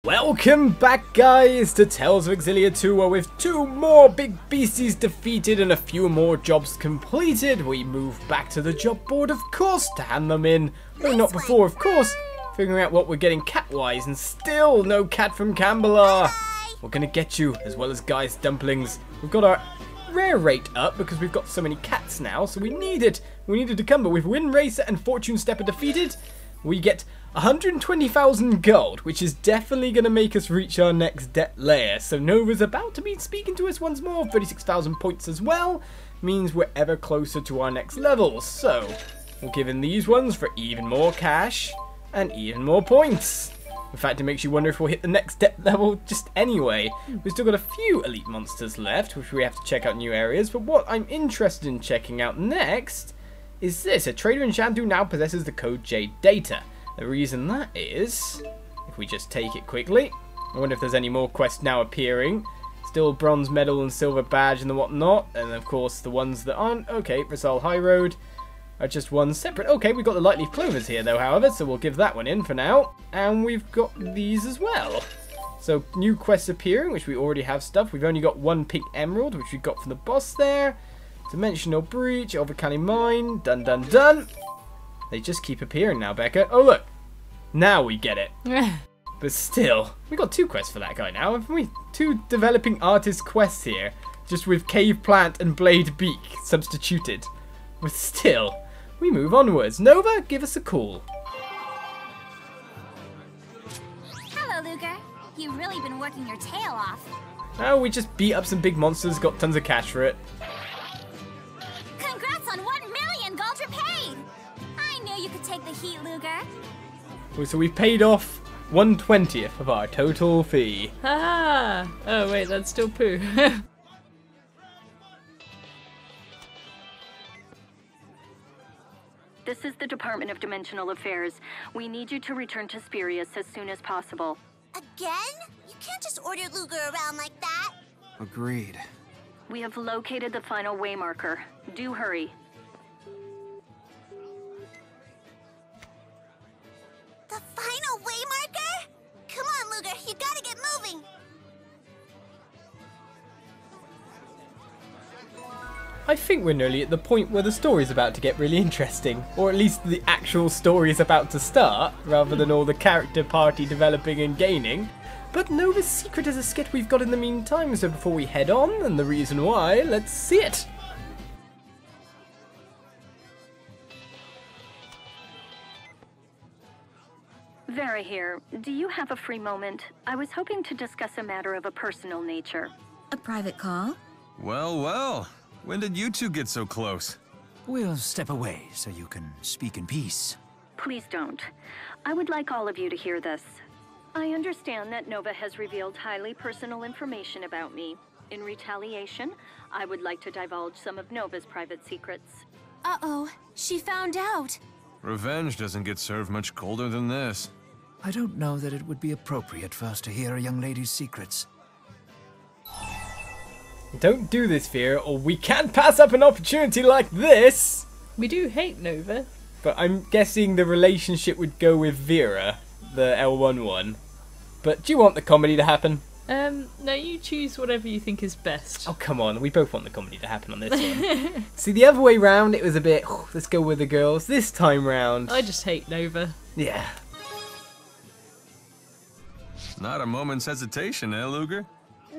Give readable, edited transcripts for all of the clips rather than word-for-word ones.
Welcome back, guys, to Tales of Xillia 2, where with 2 more big beasties defeated and a few more jobs completed, we move back to the job board, of course, to hand them in. Though not before, of course, figuring out what we're getting cat-wise, and still no cat from Cambalar. We're gonna get you, as well as Guy's dumplings. We've got our rare rate up because we've got so many cats now, so we need it. We needed to come, but with Wind Racer and Fortune Stepper defeated, we get 120,000 gold, which is definitely going to make us reach our next debt layer. So Nova's about to be speaking to us once more. 36,000 points as well means we're ever closer to our next level. So we'll give in these ones for even more cash and even more points. In fact, it makes you wonder if we'll hit the next debt level just anyway. We've still got a few elite monsters left, which we have to check out new areas. But what I'm interested in checking out next is this. A trader in Shandu now possesses the code J data. The reason that is, if we just take it quickly, I wonder if there's any more quests now appearing. Still bronze medal and silver badge and the whatnot, and of course the ones that aren't. Okay, Rasal High Road are just one separate. Okay, we've got the Lightleaf Clovers here though, however, so we'll give that one in for now. And we've got these as well. So new quests appearing, which we already have stuff. We've only got 1 pink emerald, which we got from the boss there. Dimensional Breach, Overcanny Mine, done, done, done. They just keep appearing now, Becca. Oh, look. Now we get it. But still, we got 2 quests for that guy now, haven't we? 2 developing artist quests here. Just with Cave Plant and Blade Beak substituted. But still, we move onwards. Nova, give us a call. Hello, Ludger. You've really been working your tail off. Oh, we just beat up some big monsters, got tons of cash for it. Congrats on 1 million gold repaid! I knew you could take the heat, Ludger. So we paid off 1/20th of our total fee. Ah! Oh wait, that's still poo. This is the Department of Dimensional Affairs. We need you to return to Spirius as soon as possible. Again? You can't just order Ludger around like that. Agreed. We have located the final waymarker. Do hurry. The final waymarker? Come on, Ludger, you gotta get moving. I think we're nearly at the point where the story's about to get really interesting. Or at least the actual story is about to start, rather than all the character party developing and gaining. But Nova's secret is a skit we've got in the meantime, so before we head on, and the reason why, let's see it. Vera here. Do you have a free moment? I was hoping to discuss a matter of a personal nature. A private call? Well, well. When did you 2 get so close? We'll step away so you can speak in peace. Please don't. I would like all of you to hear this. I understand that Nova has revealed highly personal information about me. In retaliation, I would like to divulge some of Nova's private secrets. Uh-oh, she found out. Revenge doesn't get served much colder than this. I don't know that it would be appropriate for us to hear a young lady's secrets. Don't do this, Vera, or we can't pass up an opportunity like this! We do hate Nova. But I'm guessing the relationship would go with Vera, the L1 one. But do you want the comedy to happen? No, you choose whatever you think is best. Oh, come on. We both want the comedy to happen on this one. See, the other way round, it was a bit, let's go with the girls. This time round... I just hate Nova. Yeah. Not a moment's hesitation, eh, Ludger?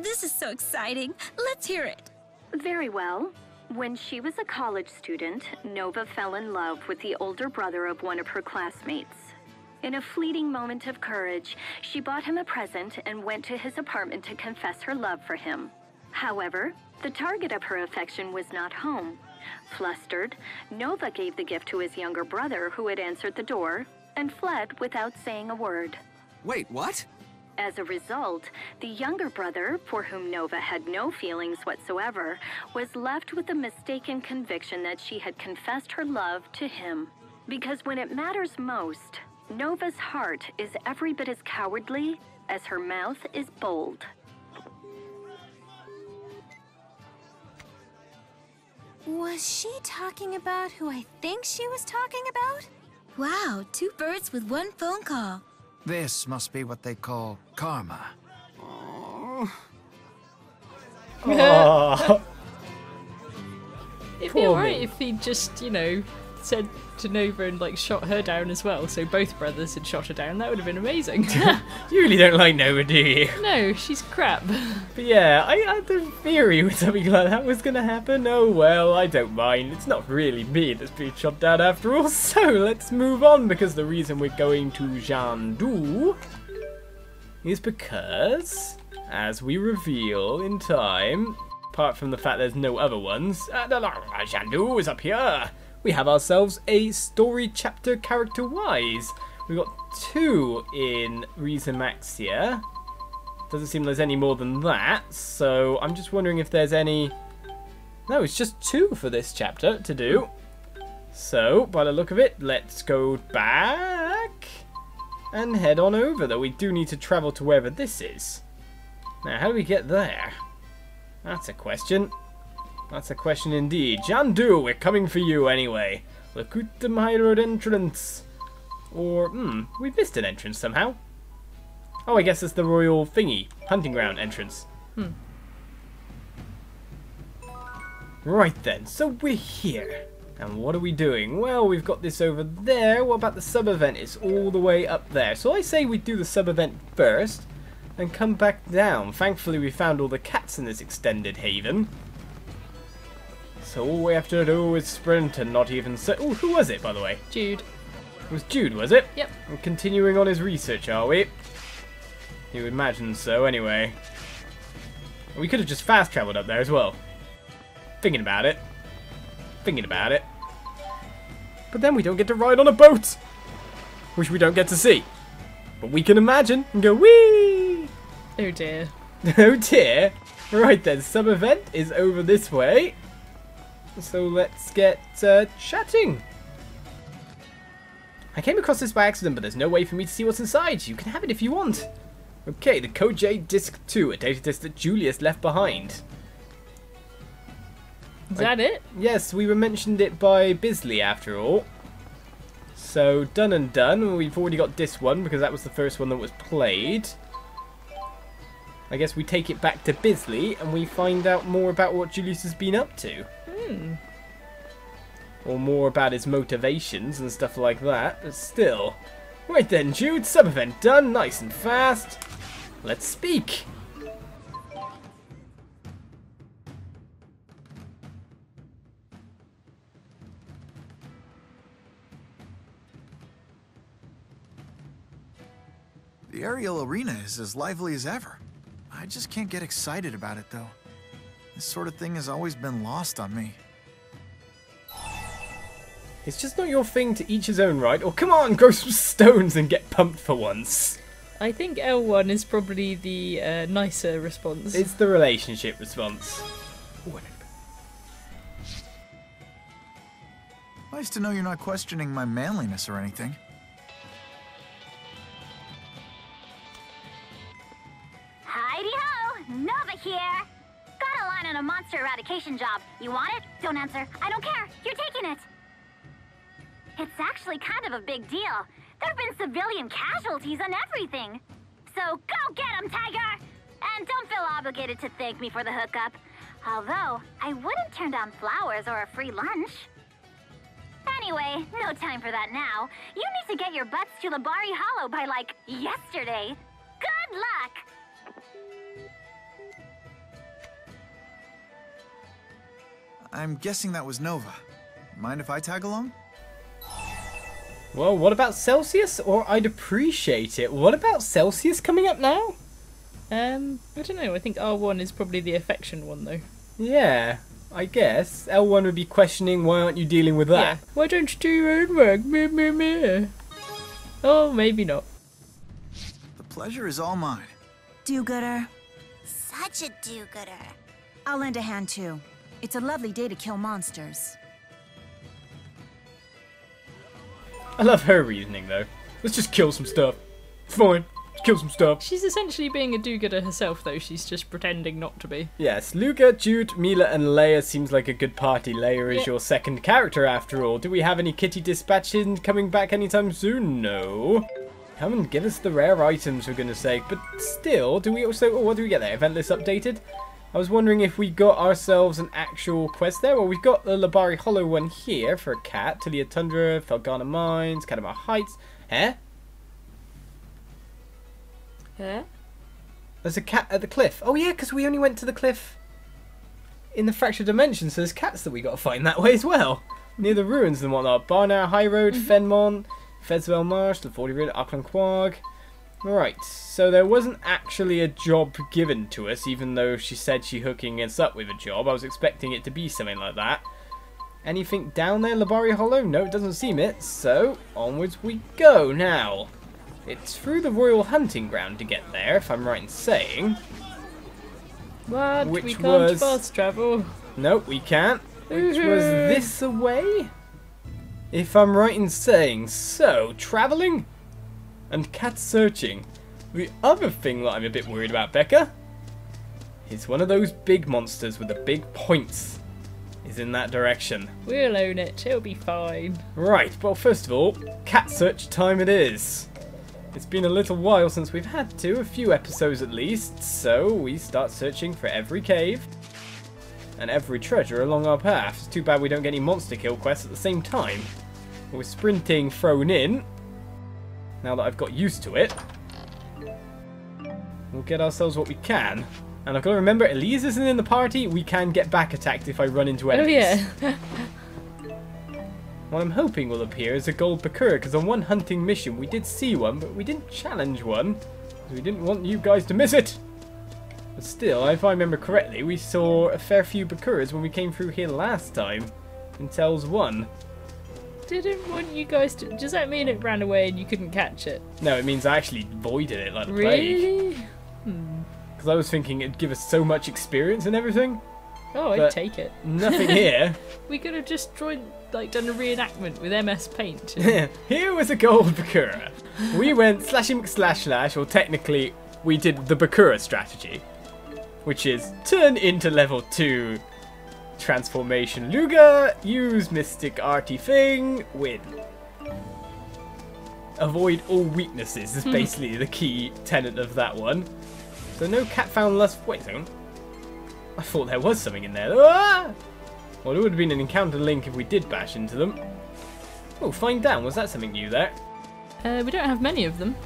This is so exciting. Let's hear it. Very well. When she was a college student, Nova fell in love with the older brother of one of her classmates. In a fleeting moment of courage, she bought him a present and went to his apartment to confess her love for him. However, the target of her affection was not home. Flustered, Nova gave the gift to his younger brother, who had answered the door, and fled without saying a word. Wait, what? As a result, the younger brother, for whom Nova had no feelings whatsoever, was left with the mistaken conviction that she had confessed her love to him. Because when it matters most, Nova's heart is every bit as cowardly as her mouth is bold. Was she talking about who I think she was talking about? Wow, 2 birds with 1 phone call. This must be what they call karma. Oh, It'd be Poor alright me. if he just, you know, said to Nova and like shot her down as well, so both brothers had shot her down. That would have been amazing. you really don't like Nova, do you? No, she's crap. But yeah, I had the theory with something like that was going to happen. Oh well, I don't mind. It's not really me that's being shot down after all. So let's move on, because the reason we're going to Xian is because, as we reveal in time, apart from the fact there's no other ones, Xian is up here. We have ourselves a story chapter character-wise. We've got 2 in Reason Max here. Doesn't seem there's any more than that, so I'm just wondering if there's any... No, it's just 2 for this chapter to do. So, by the look of it, let's go back and head on over, though we do need to travel to wherever this is. Now, how do we get there? That's a question. That's a question indeed. Jandu, we're coming for you anyway. Lakutum High Road entrance. Or, we missed an entrance somehow. Oh, I guess it's the royal thingy, hunting ground entrance. Right then, so we're here. And what are we doing? Well, we've got this over there. What about the sub-event? It's all the way up there. So I say we do the sub-event first and come back down. Thankfully, we found all the cats in this extended haven. So all we have to do is sprint and not even say... Oh, who was it, by the way? Jude. It was Jude, was it? Yep. And continuing on his research, are we? You would imagine so, anyway. We could have just fast travelled up there as well. Thinking about it. Thinking about it. But then we don't get to ride on a boat! Which we don't get to see. But we can imagine and go, whee! Oh dear. Oh dear. Right then, sub-event is over this way. So let's get chatting. I came across this by accident, but there's no way for me to see what's inside. You can have it if you want. Okay, the Code J Disc 2, a data disc that Julius left behind. Is that it? Yes, we were mentioned it by Bisley after all. So, done and done. We've already got disc 1 because that was the first one that was played. I guess we take it back to Bisley and we find out more about what Julius has been up to. Or more about his motivations and stuff like that, but still. Right then, Jude, sub-event done, nice and fast. Let's speak. The aerial arena is as lively as ever. I just can't get excited about it, though. This sort of thing has always been lost on me. It's just not your thing to each his own, right? Or come on, grow some stones and get pumped for once. I think L1 is probably the nicer response. It's the relationship response. Nice to know you're not questioning my manliness or anything. Heidi-ho! Nova here! Got a line on a monster eradication job. You want it? Don't answer. I don't care. You're taking it. It's actually kind of a big deal. There have been civilian casualties on everything. So go get 'em, Tiger! And don't feel obligated to thank me for the hookup. Although, I wouldn't turn down flowers or a free lunch. Anyway, no time for that now. You need to get your butts to Labari Hollow by, like, yesterday. Good luck! I'm guessing that was Nova. Mind if I tag along? Well, what about Celsius? Or I'd appreciate it. What about Celsius coming up now? I don't know. I think R1 is probably the affection one, though. Yeah, I guess. L1 would be questioning, why aren't you dealing with that? Yeah. Why don't you do your own work? Meh, meh, meh. Oh, maybe not. The pleasure is all mine. Do-gooder. Such a do-gooder. I'll lend a hand too. It's a lovely day to kill monsters. I love her reasoning, though. Let's just kill some stuff. Fine, let's kill some stuff. She's essentially being a do-gooder herself, though. She's just pretending not to be. Yes, Ludger, Jude, Mila, and Leia seems like a good party. Leia is your second character, after all. Do we have any kitty dispatching coming back anytime soon? No. Come and give us the rare items, for goodness sake. But still, do we also... Oh, what do we get there? Event list updated? I was wondering if we got ourselves an actual quest there. Well, we've got the Labari Hollow one here for a cat. Xillia Tundra, Felgana Mines, Katamar Heights. Eh? Yeah? There's a cat at the cliff. Oh yeah, because we only went to the cliff in the fractured dimension, so there's cats that we got to find that way as well. Near the ruins and whatnot. Barnow High Road, Fenmon, Fezwell Marsh, the 40 Ruin, Auckland Quag. Right, so there wasn't actually a job given to us, even though she said she hooking us up with a job. I was expecting it to be something like that. Anything down there, Labari Hollow? No, it doesn't seem it. So, onwards we go now. It's through the Royal Hunting Ground to get there, if I'm right in saying. What? Which We can't was... fast travel. Nope, we can't. Which was this away? If I'm right in saying. So, travelling and cat searching. The other thing that I'm a bit worried about, Becca, is one of those big monsters with the big points is in that direction. We'll own it. It'll be fine. Right, well, first of all, cat search time it is. It's been a little while since we've had to, a few episodes at least, so we start searching for every cave and every treasure along our path. It's too bad we don't get any monster kill quests at the same time. With sprinting thrown in, now that I've got used to it, we'll get ourselves what we can. And I've got to remember, Elise isn't in the party, we can get back attacked if I run into enemies. Oh yeah. What I'm hoping will appear is a gold Bakura, because on one hunting mission we did see one, but we didn't challenge one, because we didn't want you guys to miss it. But still, if I remember correctly, we saw a fair few Bakuras when we came through here last time, in Tells 1. Didn't want you guys to... Does that mean it ran away and you couldn't catch it? No, it means I actually voided it like the plague. Really? Because I was thinking it'd give us so much experience and everything. Oh, I'd But take it. Nothing here. We could have just done a reenactment with MS Paint. Here was a gold Bakura. We went ///, or technically we did the Bakura strategy, which is turn into level 2 transformation Ludger, use mystic arty thing, win. Avoid all weaknesses is basically the key tenet of that one. So no cat found lust. Wait a second. I thought there was something in there. Ah! Well, it would have been an encounter link if we did bash into them. Oh, find down. Was that something new there? We don't have many of them.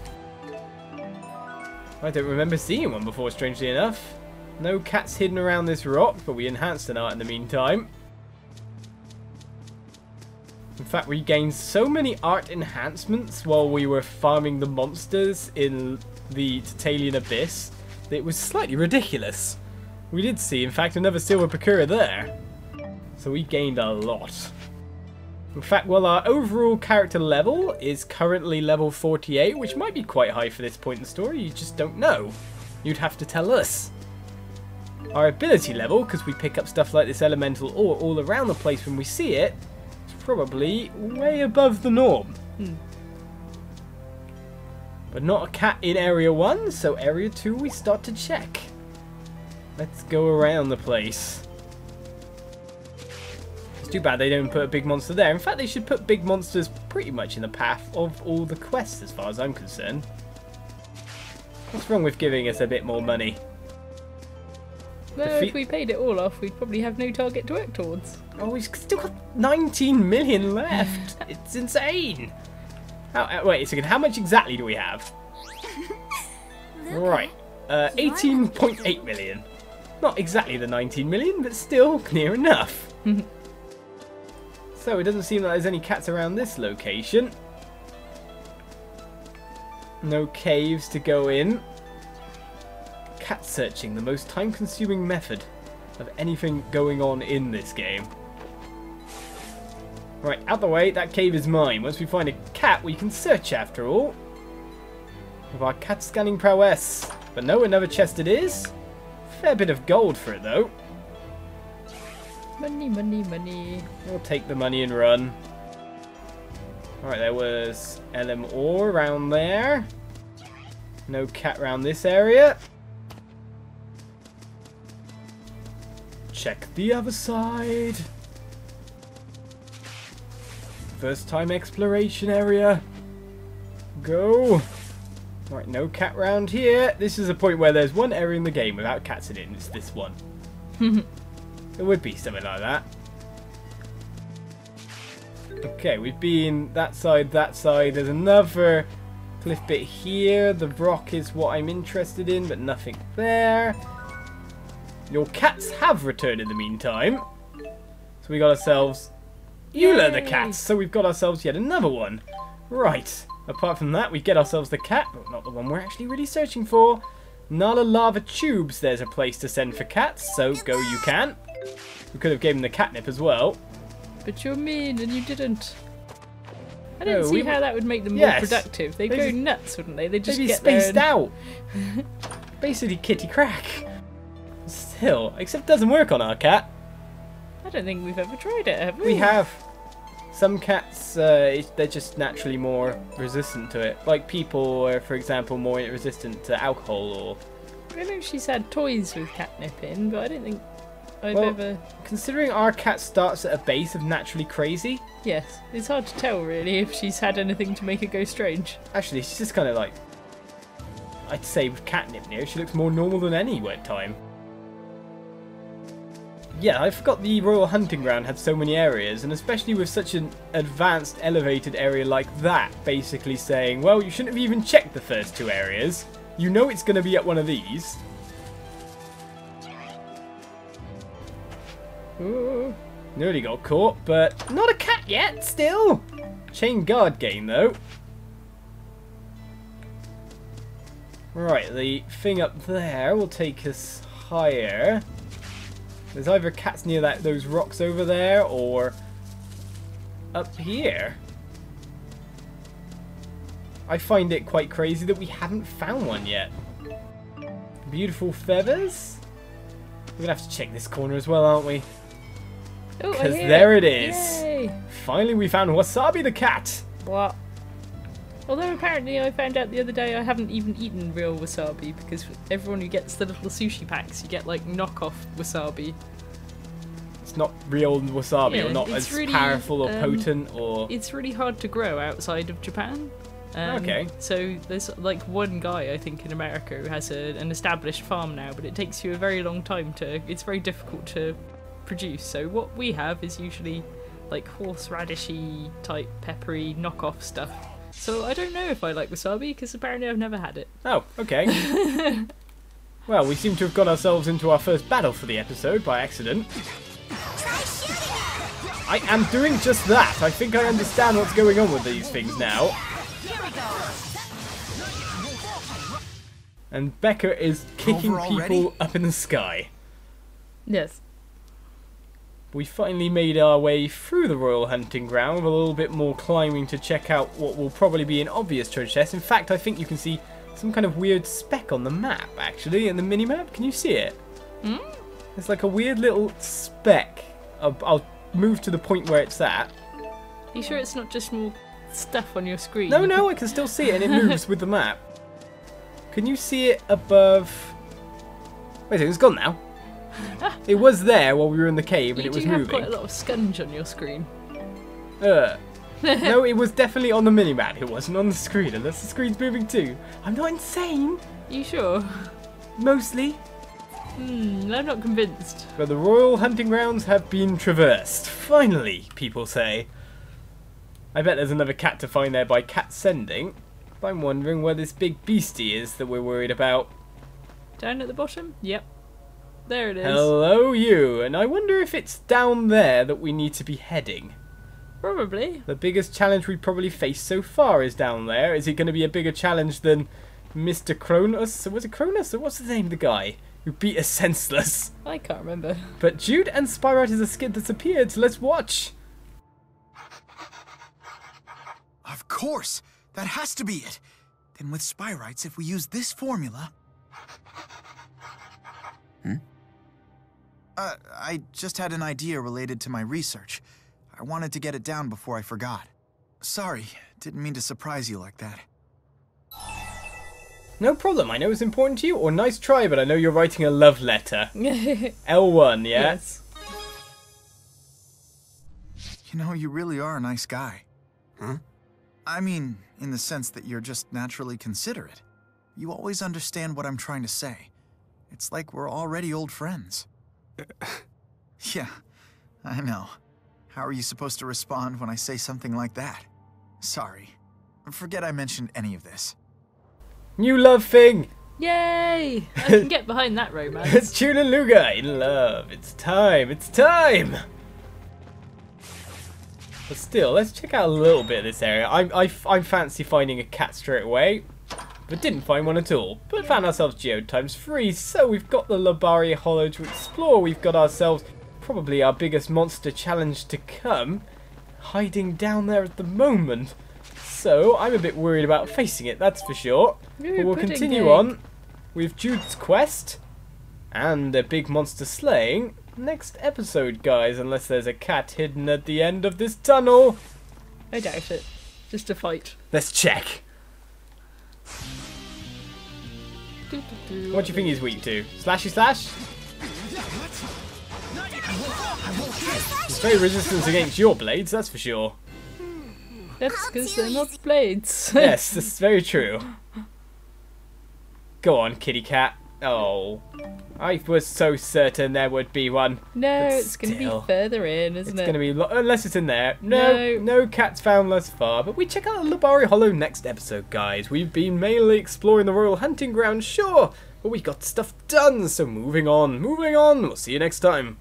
I don't remember seeing one before, strangely enough. No cats hidden around this rock, but we enhanced an art in the meantime. In fact, we gained so many art enhancements while we were farming the monsters in the Tatalian Abyss that it was slightly ridiculous. We did see, in fact, another silver Bakura there. So we gained a lot. In fact, well, our overall character level is currently level 48, which might be quite high for this point in the story. You just don't know. You'd have to tell us. Our ability level, because we pick up stuff like this elemental ore all around the place when we see it, is probably way above the norm. But not a cat in Area 1, so Area 2 we start to check. Let's go around the place. It's too bad they don't put a big monster there. In fact, they should put big monsters pretty much in the path of all the quests as far as I'm concerned. What's wrong with giving us a bit more money? Well, if we paid it all off, we'd probably have no target to work towards. Oh, we've still got 19 million left. It's insane. Wait a second, how much exactly do we have? Right, 18.8 million. Not exactly the 19 million, but still near enough. So it doesn't seem like there's any cats around this location. No caves to go in. Cat searching, the most time-consuming method of anything going on in this game. Right, out the way, that cave is mine. Once we find a cat, we can search after all. With our cat scanning prowess. But no, another chest it is. Fair bit of gold for it though. Money, money, money. We'll take the money and run. Alright, there was LM ore around there. No cat around this area. Check the other side. First time exploration area. Go. Right, no cat round here. This is a point where there's one area in the game without cats in it, and it's this one. It would be something like that. Okay, we've been that side, that side. There's another cliff bit here. The rock is what I'm interested in, but nothing there. Your cats have returned in the meantime. So we got ourselves Eula the cat. So we've got ourselves yet another one. Right. Apart from that, we get ourselves the cat, but not the one we're actually really searching for. Nala Lava Tubes. There's a place to send for cats, so go you can. We could have given them the catnip as well. But you're mean and you didn't. I don't see how that would make them more productive. They'd go nuts, wouldn't they? They'd just get spaced out. Basically kitty crack. Still, except it doesn't work on our cat. I don't think we've ever tried it, have we? We have. Some cats, they're just naturally more resistant to it. Like people are, for example, more resistant to alcohol or... I know she's had toys with catnip in, but I don't think I've ever... Considering our cat starts at a base of naturally crazy... Yes, it's hard to tell, really, if she's had anything to make her go strange. Actually, she's just kind of like... I'd say with catnip near, she looks more normal than any wet time. Yeah, I forgot the Royal Hunting Ground had so many areas, and especially with such an advanced, elevated area like that, basically saying, well, you shouldn't have even checked the first two areas. You know it's going to be at one of these. Ooh, nearly got caught, but not a cat yet, still. Chain guard game, though. Right, the thing up there will take us higher. There's either cats near those rocks over there, or up here. I find it quite crazy that we haven't found one yet. Beautiful feathers. We're gonna have to check this corner as well, aren't we? Because there it is. Yay. Finally, we found Wasabi the cat. What? Although apparently I found out the other day I haven't even eaten real wasabi, because everyone who gets the little sushi packs, you get like knockoff wasabi. It's not real wasabi, Yeah, or not as really, powerful or potent, or... It's really hard to grow outside of Japan. Okay. So there's like one guy, I think, in America who has an established farm now, but it takes you a very long time to... It's very difficult to produce. So what we have is usually like horseradishy type peppery knockoff stuff. So I don't know if I like wasabi, because apparently I've never had it. Oh, okay. Well, we seem to have got ourselves into our first battle for the episode by accident. I am doing just that. I think I understand what's going on with these things now. And Becca is kicking people up in the sky. Yes. We finally made our way through the Royal Hunting Ground with a little bit more climbing to check out what will probably be an obvious treasure chest. In fact, I think you can see some kind of weird speck on the map, actually, in the mini-map. Can you see it? Mm? It's like a weird little speck. I'll move to the point where it's at. Are you sure it's not just more stuff on your screen? No, I can still see it, and it moves with the map. Can you see it above... Wait a second, it's gone now. It was there while we were in the cave, and it was moving. You do have quite a lot of scunge on your screen. No, it was definitely on the mini-map. It wasn't on the screen, unless the screen's moving too. I'm not insane. You sure? Mostly. I'm not convinced. But the Royal Hunting Grounds have been traversed. Finally, people say. I bet there's another cat to find there by cat sending. But I'm wondering where this big beastie is that we're worried about. Down at the bottom? Yep. There it is. Hello, you. And I wonder if it's down there that we need to be heading. Probably. The biggest challenge we've probably faced so far is down there. Is it going to be a bigger challenge than Mr. Cronus? Was it Cronus? Or what's the name of the guy who beat us senseless? I can't remember. But Jude and Spyright is a skid that's appeared, so let's watch. Of course! That has to be it! Then with Spyrights, if we use this formula... I just had an idea related to my research. I wanted to get it down before I forgot. Sorry, didn't mean to surprise you like that. No problem, I know it's important to you, or nice try, but I know you're writing a love letter. L1, yeah? Yes. You know, you really are a nice guy. Huh? I mean, in the sense that you're just naturally considerate. You always understand what I'm trying to say. It's like we're already old friends. Yeah, I know. How are you supposed to respond when I say something like that? Sorry. Forget I mentioned any of this. New love thing! Yay! I can get behind that romance. Jude and Ludger in love. It's time. It's time. But still, let's check out a little bit of this area. I fancy finding a cat straight away, but didn't find one at all. But found ourselves geode ×3, so we've got the Labari Hollow to explore. We've got ourselves probably our biggest monster challenge to come, hiding down there at the moment. So I'm a bit worried about facing it, that's for sure. Ooh, but we'll continue on with Jude's quest and a big monster slaying next episode, guys, unless there's a cat hidden at the end of this tunnel. I doubt it. Just a fight. Let's check. What do you think he's weak to? Slashy slash? He's very resistant against your blades, that's for sure. That's because they're not blades. Yes, that's very true. Go on, kitty cat. Oh, I was so certain there would be one. No, But it's going to still, be further in, isn't It's it? going to be, unless it's in there. No, no cats found thus far. But we check out Labari Hollow next episode, guys. We've been mainly exploring the Royal Hunting Ground, sure, but we got stuff done. So moving on. We'll see you next time.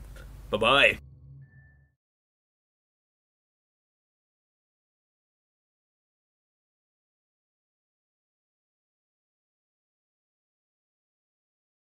Bye-bye.